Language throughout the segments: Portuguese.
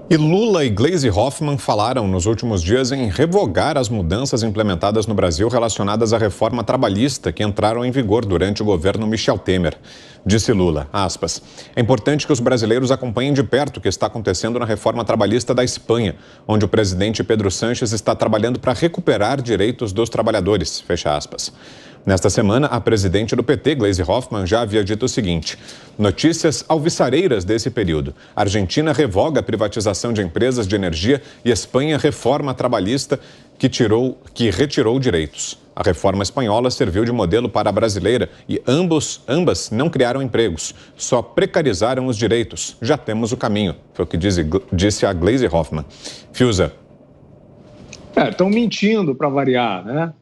E Lula e Gleisi Hoffmann falaram nos últimos dias em revogar as mudanças implementadas no Brasil relacionadas à reforma trabalhista que entraram em vigor durante o governo Michel Temer. Disse Lula, aspas, é importante que os brasileiros acompanhem de perto o que está acontecendo na reforma trabalhista da Espanha, onde o presidente Pedro Sánchez está trabalhando para recuperar direitos dos trabalhadores, fecha aspas. Nesta semana, a presidente do PT, Gleisi Hoffmann, já havia dito o seguinte: notícias alvissareiras desse período. A Argentina revoga a privatização de empresas de energia e Espanha reforma trabalhista que retirou direitos. A reforma espanhola serviu de modelo para a brasileira e ambas não criaram empregos, só precarizaram os direitos. Já temos o caminho, foi o que disse a Gleisi Hoffmann. Fiuza. Estão mentindo para variar, né?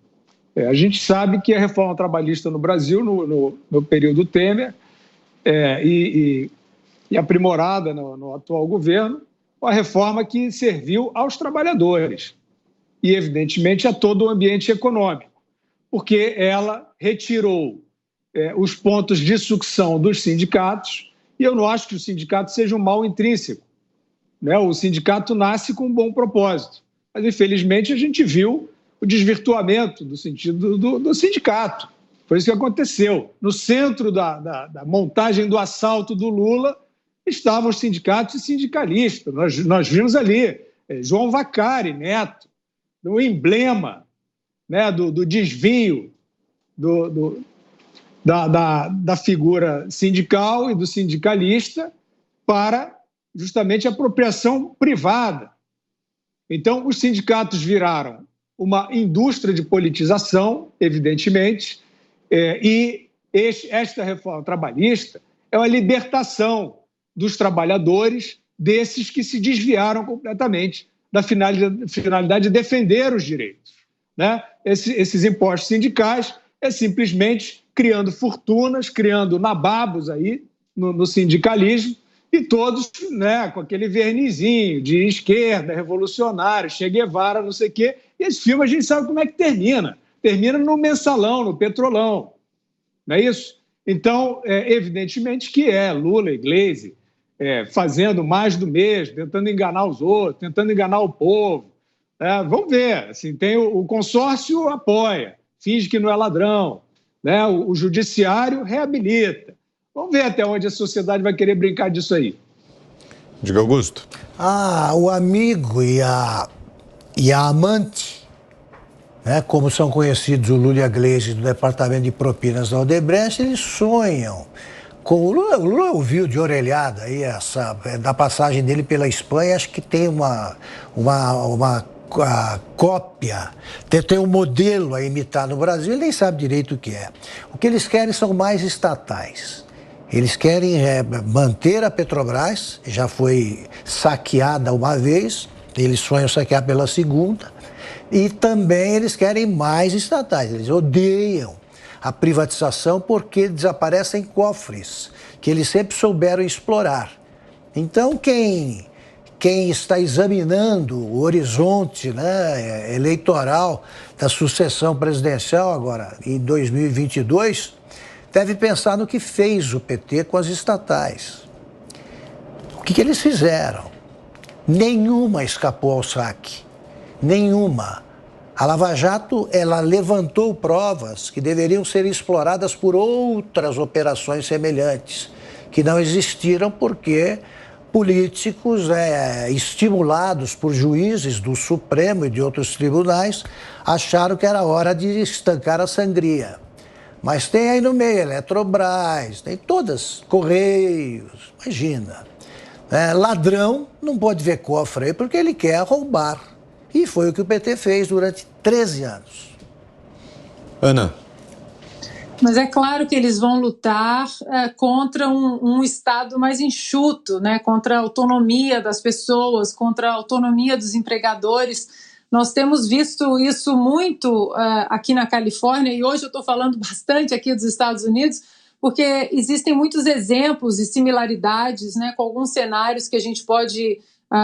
A gente sabe que a reforma trabalhista no Brasil, no período Temer, e aprimorada no atual governo, uma reforma que serviu aos trabalhadores e, evidentemente, a todo o ambiente econômico, porque ela retirou os pontos de sucção dos sindicatos, e eu não acho que o sindicato seja um mal intrínseco, né? O sindicato nasce com um bom propósito, mas, infelizmente, a gente viu o desvirtuamento do sentido do sindicato. Foi isso que aconteceu. No centro da montagem do assalto do Lula estavam os sindicatos e sindicalistas. Nós vimos ali João Vacari Neto, o emblema, né, do desvio da figura sindical e do sindicalista para justamente a apropriação privada. Então, os sindicatos viraram uma indústria de politização, evidentemente, e esta reforma trabalhista é uma libertação dos trabalhadores, desses que se desviaram completamente da finalidade de defender os direitos, né? Esses impostos sindicais é simplesmente criando fortunas, criando nababos aí no sindicalismo, e todos, né, com aquele vernizinho de esquerda, revolucionário, Che Guevara, não sei o quê. E esse filme a gente sabe como é que termina. Termina no mensalão, no petrolão. Não é isso? Então, evidentemente que Lula e Gleisi fazendo mais do mesmo, tentando enganar os outros, tentando enganar o povo. Vamos ver. Assim, tem o consórcio apoia, finge que não é ladrão, né? O judiciário reabilita. Vamos ver até onde a sociedade vai querer brincar disso aí. Diga, Augusto. O amigo e a amante, né, como são conhecidos o Lula e a Gleisi do Departamento de Propinas da Odebrecht, eles sonham com o Lula ouviu de orelhada aí da passagem dele pela Espanha, acho que tem uma cópia, tem um modelo a imitar no Brasil, ele nem sabe direito o que é. O que eles querem são mais estatais. Eles querem manter a Petrobras, já foi saqueada uma vez, eles sonham saquear pela segunda, e também eles querem mais estatais. Eles odeiam a privatização porque desaparecem cofres, que eles sempre souberam explorar. Então, quem está examinando o horizonte, né, eleitoral da sucessão presidencial agora, em 2022, deve pensar no que fez o PT com as estatais. O que eles fizeram? Nenhuma escapou ao saque. Nenhuma. A Lava Jato, ela levantou provas que deveriam ser exploradas por outras operações semelhantes, que não existiram porque políticos estimulados por juízes do Supremo e de outros tribunais acharam que era hora de estancar a sangria. Mas tem aí no meio Eletrobras, tem todas, Correios, imagina. Ladrão não pode ver cofre aí porque ele quer roubar. E foi o que o PT fez durante 13 anos. Ana. Mas é claro que eles vão lutar contra um Estado mais enxuto, né? Contra a autonomia das pessoas, contra a autonomia dos empregadores. Nós temos visto isso muito aqui na Califórnia, e hoje eu estou falando bastante aqui dos Estados Unidos, porque existem muitos exemplos e similaridades, né, com alguns cenários que a gente pode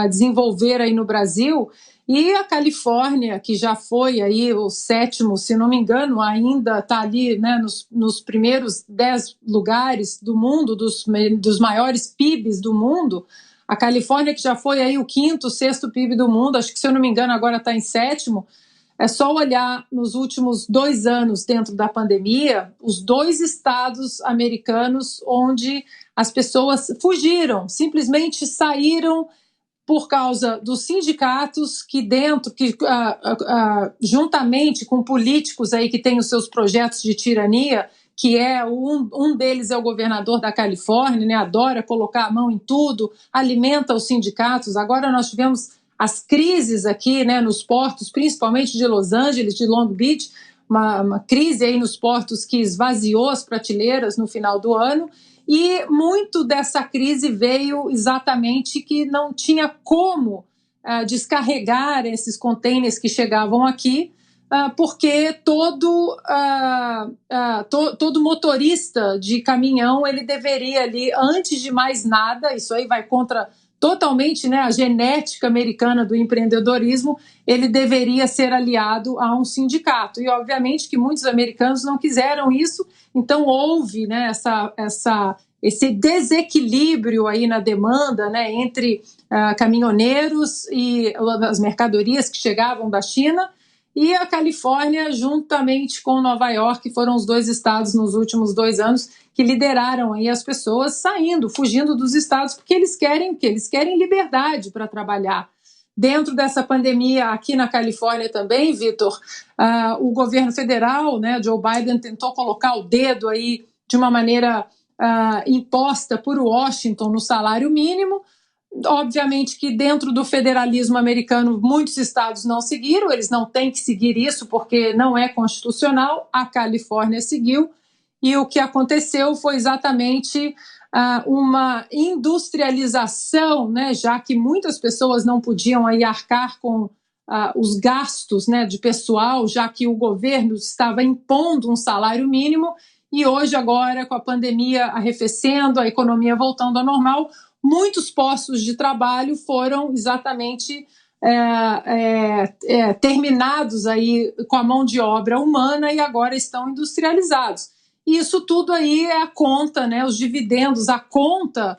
desenvolver aí no Brasil. E a Califórnia, que já foi aí o 7º, se não me engano, ainda está ali, né, nos primeiros 10 lugares do mundo, dos maiores PIBs do mundo, A Califórnia, que já foi aí o 5º, 6º PIB do mundo, acho que, se eu não me engano, agora está em 7º. É só olhar nos últimos 2 anos dentro da pandemia, os 2 estados americanos onde as pessoas fugiram, simplesmente saíram por causa dos sindicatos que juntamente com políticos aí que têm os seus projetos de tirania, que é um deles é o governador da Califórnia, né, adora colocar a mão em tudo, alimenta os sindicatos. Agora nós tivemos as crises aqui, né, nos portos, principalmente de Los Angeles, de Long Beach, uma crise aí nos portos que esvaziou as prateleiras no final do ano, e muito dessa crise veio exatamente que não tinha como descarregar esses contêineres que chegavam aqui, porque todo motorista de caminhão, ele deveria ali, antes de mais nada, isso aí vai contra totalmente, né, a genética americana do empreendedorismo, ele deveria ser aliado a um sindicato. E, obviamente, que muitos americanos não quiseram isso, então houve, né, esse desequilíbrio aí na demanda, né, entre caminhoneiros e as mercadorias que chegavam da China, e a Califórnia, juntamente com Nova York, foram os 2 estados nos últimos 2 anos que lideraram aí as pessoas saindo, fugindo dos estados, porque eles querem o quê? Eles querem liberdade para trabalhar. Dentro dessa pandemia, aqui na Califórnia também, Vitor, o governo federal, né, Joe Biden, tentou colocar o dedo aí de uma maneira imposta por Washington no salário mínimo. Obviamente que dentro do federalismo americano muitos estados não seguiram, eles não têm que seguir isso porque não é constitucional, a Califórnia seguiu, e o que aconteceu foi exatamente uma industrialização, né, já que muitas pessoas não podiam aí arcar com os gastos, né, de pessoal, já que o governo estava impondo um salário mínimo, e hoje agora com a pandemia arrefecendo, a economia voltando ao normal, muitos postos de trabalho foram exatamente terminados aí com a mão de obra humana e agora estão industrializados. E isso tudo aí é a conta, né, os dividendos, a conta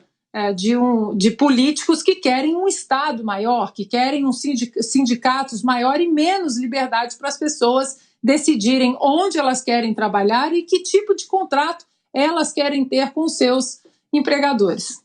de políticos que querem um Estado maior, que querem sindicatos maior e menos liberdade para as pessoas decidirem onde elas querem trabalhar e que tipo de contrato elas querem ter com seus empregadores.